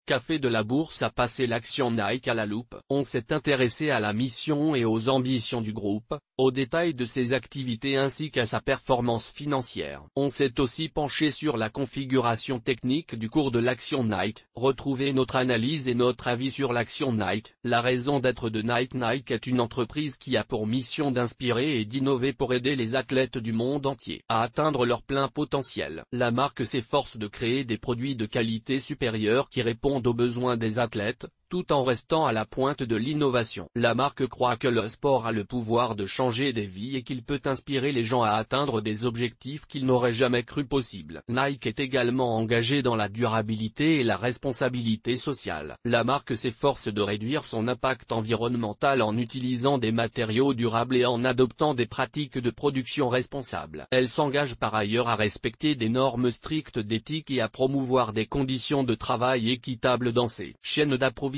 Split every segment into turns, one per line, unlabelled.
Café de la Bourse a passé l'action Nike à la loupe. On s'est intéressé à la mission et aux ambitions du groupe, aux détails de ses activités ainsi qu'à sa performance financière. On s'est aussi penché sur la configuration technique du cours de l'action Nike. Retrouvez notre analyse et notre avis sur l'action Nike. La raison d'être de Nike. Nike est une entreprise qui a pour mission d'inspirer et d'innover pour aider les athlètes du monde entier à atteindre leur plein potentiel. La marque s'efforce de créer des produits de qualité supérieure qui répondent aux besoins des athlètes, tout en restant à la pointe de l'innovation. La marque croit que le sport a le pouvoir de changer des vies et qu'il peut inspirer les gens à atteindre des objectifs qu'ils n'auraient jamais cru possibles. Nike est également engagée dans la durabilité et la responsabilité sociale. La marque s'efforce de réduire son impact environnemental en utilisant des matériaux durables et en adoptant des pratiques de production responsables. Elle s'engage par ailleurs à respecter des normes strictes d'éthique et à promouvoir des conditions de travail équitables dans ses chaînes d'approvisionnement.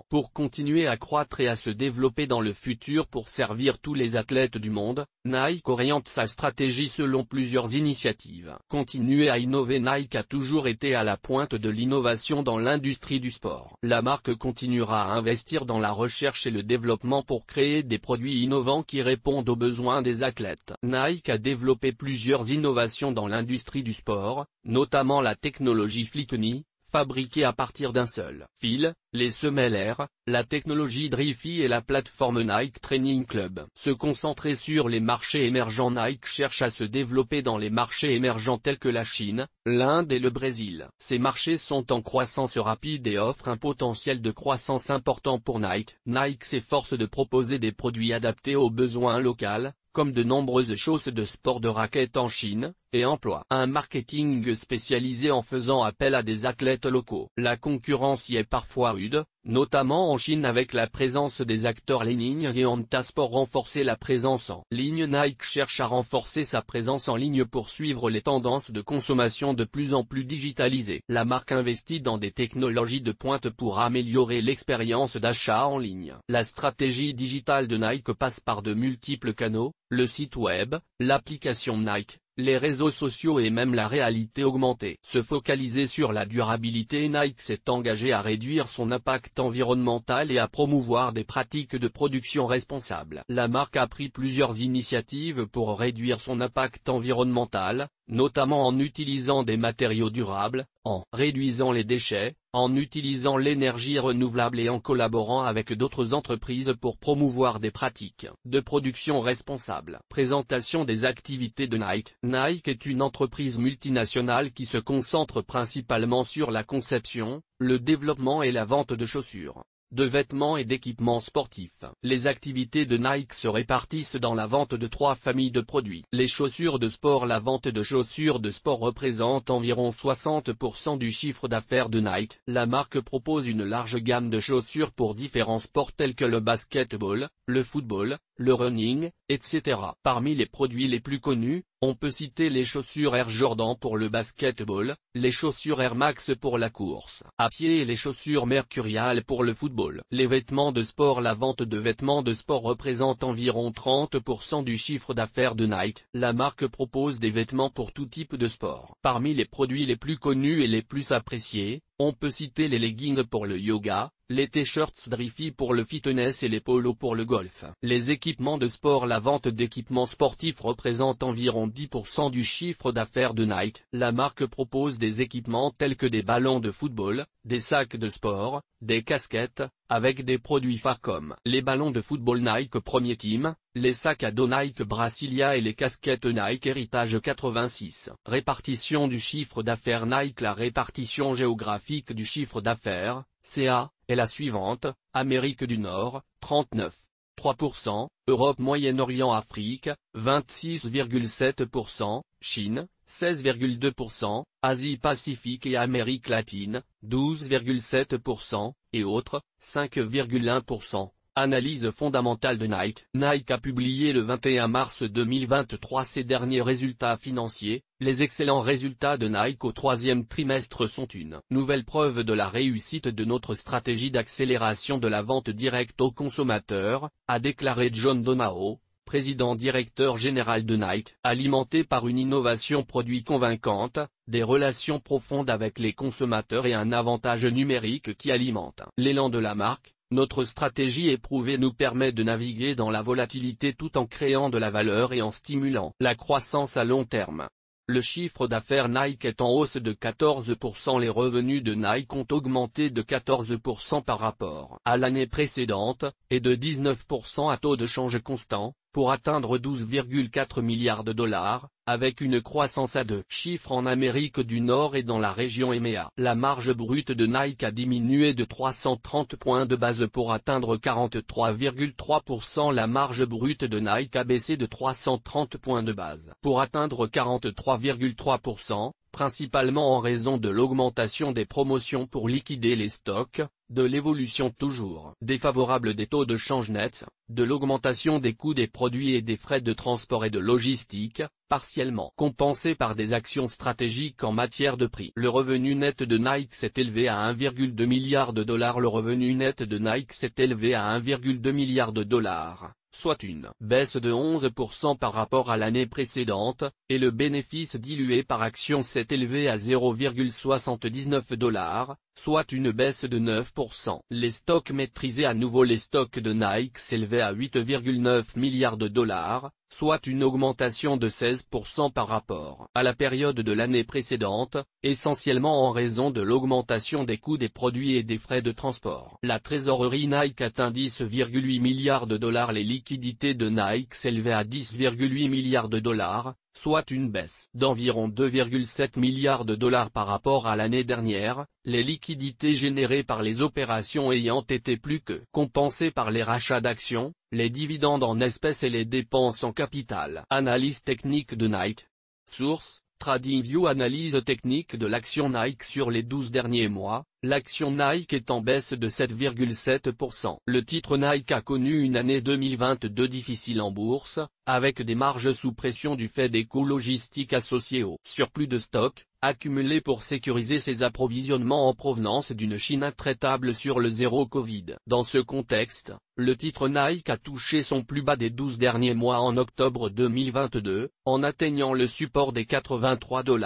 Pour continuer à croître et à se développer dans le futur pour servir tous les athlètes du monde, Nike oriente sa stratégie selon plusieurs initiatives. Continuer à innover. Nike a toujours été à la pointe de l'innovation dans l'industrie du sport. La marque continuera à investir dans la recherche et le développement pour créer des produits innovants qui répondent aux besoins des athlètes. Nike a développé plusieurs innovations dans l'industrie du sport, notamment la technologie Flyknit, fabriquée à partir d'un seul fil, les semelles Air, la technologie Drify et la plateforme Nike Training Club. Se concentrer sur les marchés émergents. Nike cherche à se développer dans les marchés émergents tels que la Chine, l'Inde et le Brésil. Ces marchés sont en croissance rapide et offrent un potentiel de croissance important pour Nike. Nike s'efforce de proposer des produits adaptés aux besoins locaux, comme de nombreuses chausses de sport de raquettes en Chine, et emploie un marketing spécialisé en faisant appel à des athlètes locaux. La concurrence y est parfois rude, notamment en Chine avec la présence des acteurs Li-Ning et Hantasport. Renforcer la présence en ligne. Nike cherche à renforcer sa présence en ligne pour suivre les tendances de consommation de plus en plus digitalisées. La marque investit dans des technologies de pointe pour améliorer l'expérience d'achat en ligne. La stratégie digitale de Nike passe par de multiples canaux, le site web, l'application Nike, les réseaux sociaux et même la réalité augmentée. Se focaliser sur la durabilité. Nike s'est engagé à réduire son impact environnemental et à promouvoir des pratiques de production responsables. La marque a pris plusieurs initiatives pour réduire son impact environnemental, notamment en utilisant des matériaux durables, en réduisant les déchets, en utilisant l'énergie renouvelable et en collaborant avec d'autres entreprises pour promouvoir des pratiques de production responsables. Présentation des activités de Nike. Nike est une entreprise multinationale qui se concentre principalement sur la conception, le développement et la vente de chaussures, de vêtements et d'équipements sportifs. Les activités de Nike se répartissent dans la vente de 3 familles de produits. Les chaussures de sport. La vente de chaussures de sport représente environ 60% du chiffre d'affaires de Nike. La marque propose une large gamme de chaussures pour différents sports tels que le basketball, le football, le running, etc. Parmi les produits les plus connus, on peut citer les chaussures Air Jordan pour le basketball, les chaussures Air Max pour la course à pied et les chaussures Mercurial pour le football. Les vêtements de sport. La vente de vêtements de sport représente environ 30% du chiffre d'affaires de Nike. La marque propose des vêtements pour tout type de sport. Parmi les produits les plus connus et les plus appréciés, on peut citer les leggings pour le yoga, les t-shirts Drify pour le fitness et les polos pour le golf. Les équipements de sport. La vente d'équipements sportifs représente environ 10% du chiffre d'affaires de Nike. La marque propose des équipements tels que des ballons de football, des sacs de sport, des casquettes, avec des produits phares comme les ballons de football Nike Premier Team, les sacs à dos Nike Brasilia et les casquettes Nike Heritage 86. Répartition du chiffre d'affaires Nike. La répartition géographique du chiffre d'affaires, CA, est la suivante: Amérique du Nord, 39,3%, Europe Moyen-Orient Afrique, 26,7%, Chine, 16,2%, Asie-Pacifique et Amérique latine, 12,7%, et autres, 5,1%. Analyse fondamentale de Nike. Nike a publié le 21 mars 2023 ses derniers résultats financiers. Les excellents résultats de Nike au troisième trimestre sont une nouvelle preuve de la réussite de notre stratégie d'accélération de la vente directe aux consommateurs, a déclaré John Donahoe, président-directeur général de Nike, alimenté par une innovation produit convaincante, des relations profondes avec les consommateurs et un avantage numérique qui alimente l'élan de la marque. Notre stratégie éprouvée nous permet de naviguer dans la volatilité tout en créant de la valeur et en stimulant la croissance à long terme. Le chiffre d'affaires Nike est en hausse de 14%. Les revenus de Nike ont augmenté de 14% par rapport à l'année précédente, et de 19% à taux de change constant, pour atteindre 12,4 milliards de dollars, avec une croissance à deux chiffres en Amérique du Nord et dans la région EMEA. La marge brute de Nike a diminué de 330 points de base pour atteindre 43,3%. La marge brute de Nike a baissé de 330 points de base pour atteindre 43,3%, principalement en raison de l'augmentation des promotions pour liquider les stocks, de l'évolution toujours défavorable des taux de change nets, de l'augmentation des coûts des produits et des frais de transport et de logistique, partiellement compensés par des actions stratégiques en matière de prix. Le revenu net de Nike s'est élevé à 1,2 milliard de dollars. Le revenu net de Nike s'est élevé à 1,2 milliard de dollars, soit une baisse de 11% par rapport à l'année précédente, et le bénéfice dilué par action s'est élevé à 0,79 $, soit une baisse de 9%. Les stocks maîtrisés. À nouveau, les stocks de Nike s'élevaient à 8,9 milliards de dollars, soit une augmentation de 16% par rapport à la période de l'année précédente, essentiellement en raison de l'augmentation des coûts des produits et des frais de transport. La trésorerie Nike atteint 10,8 milliards de dollars. Les liquidités de Nike s'élevaient à 10,8 milliards de dollars, soit une baisse d'environ 2,7 milliards de dollars par rapport à l'année dernière, les liquidités générées par les opérations ayant été plus que compensées par les rachats d'actions, les dividendes en espèces et les dépenses en capital. Analyse technique de Nike. Source: TradingView. Analyse technique de l'action Nike sur les 12 derniers mois. L'action Nike est en baisse de 7,7%. Le titre Nike a connu une année 2022 difficile en bourse, avec des marges sous pression du fait des coûts logistiques associés au surplus de stock, accumulé pour sécuriser ses approvisionnements en provenance d'une Chine intraitable sur le zéro Covid. Dans ce contexte, le titre Nike a touché son plus bas des 12 derniers mois en octobre 2022, en atteignant le support des 83 $.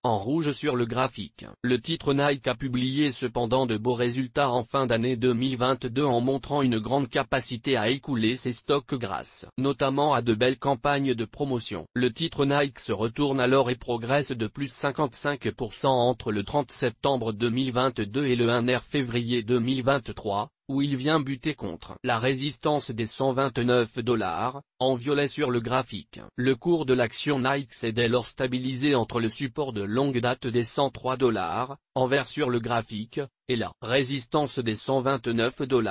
En rouge sur le graphique, le titre Nike a publié cependant de beaux résultats en fin d'année 2022 en montrant une grande capacité à écouler ses stocks grâce notamment à de belles campagnes de promotion. Le titre Nike se retourne alors et progresse de plus 55% entre le 30 septembre 2022 et le 1er février 2023, où il vient buter contre la résistance des 129 $, en violet sur le graphique. Le cours de l'action Nike s'est dès lors stabilisé entre le support de longue date des 103 $, en vert sur le graphique, et la résistance des 129 $.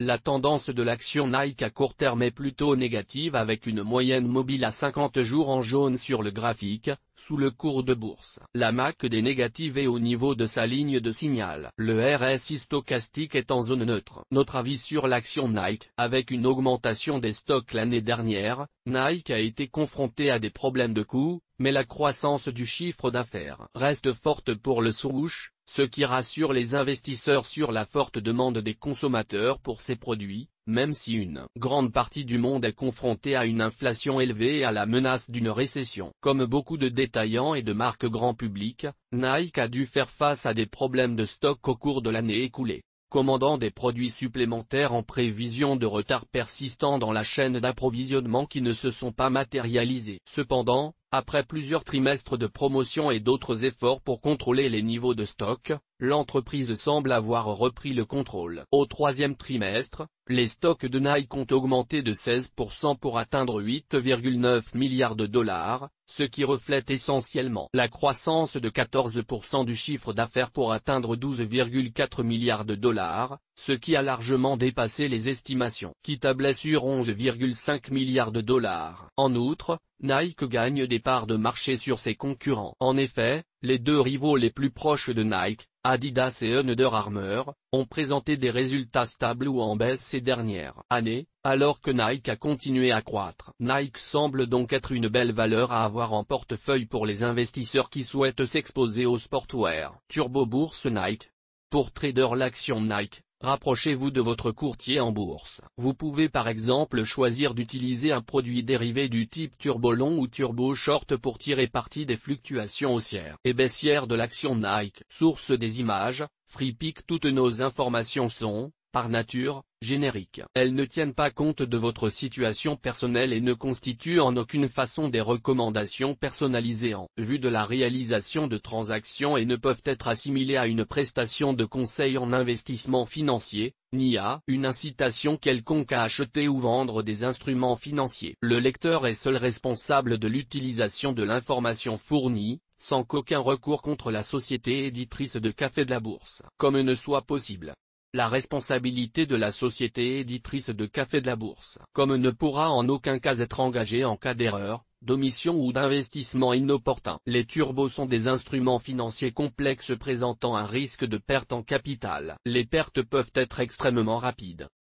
La tendance de l'action Nike à court terme est plutôt négative avec une moyenne mobile à 50 jours en jaune sur le graphique, sous le cours de bourse. La MACD est négative et au niveau de sa ligne de signal. Le RSI stochastique est en zone neutre. Notre avis sur l'action Nike. Avec une augmentation des stocks l'année dernière, Nike a été confronté à des problèmes de coûts, mais la croissance du chiffre d'affaires reste forte pour le swoosh, ce qui rassure les investisseurs sur la forte demande des consommateurs pour ces produits, même si une grande partie du monde est confrontée à une inflation élevée et à la menace d'une récession. Comme beaucoup de détaillants et de marques grand public, Nike a dû faire face à des problèmes de stock au cours de l'année écoulée, commandant des produits supplémentaires en prévision de retards persistants dans la chaîne d'approvisionnement qui ne se sont pas matérialisés. Cependant, après plusieurs trimestres de promotion et d'autres efforts pour contrôler les niveaux de stock, l'entreprise semble avoir repris le contrôle. Au troisième trimestre, les stocks de Nike ont augmenté de 16% pour atteindre 8,9 milliards de dollars, ce qui reflète essentiellement la croissance de 14% du chiffre d'affaires pour atteindre 12,4 milliards de dollars, ce qui a largement dépassé les estimations qui tablaient sur 11,5 milliards de dollars. En outre, Nike gagne des parts de marché sur ses concurrents. En effet, les deux rivaux les plus proches de Nike, Adidas et Under Armour, ont présenté des résultats stables ou en baisse ces dernières années, alors que Nike a continué à croître. Nike semble donc être une belle valeur à avoir en portefeuille pour les investisseurs qui souhaitent s'exposer au sportwear. Turbo Bourse Nike. Pour trader, l'action Nike Rapprochez-vous de votre courtier en bourse. Vous pouvez par exemple choisir d'utiliser un produit dérivé du type turbo-long ou turbo-short pour tirer parti des fluctuations haussières et baissières de l'action Nike. Source des images, FreePic. Toutes nos informations sont, par nature, génériques. Elles ne tiennent pas compte de votre situation personnelle et ne constituent en aucune façon des recommandations personnalisées en vue de la réalisation de transactions et ne peuvent être assimilées à une prestation de conseil en investissement financier, ni à une incitation quelconque à acheter ou vendre des instruments financiers. Le lecteur est seul responsable de l'utilisation de l'information fournie, sans qu'aucun recours contre la société éditrice de Café de la Bourse, comme ne soit possible. La responsabilité de la société éditrice de Café de la Bourse, comme ne pourra en aucun cas être engagée en cas d'erreur, d'omission ou d'investissement inopportun. Les turbos sont des instruments financiers complexes présentant un risque de perte en capital. Les pertes peuvent être extrêmement rapides.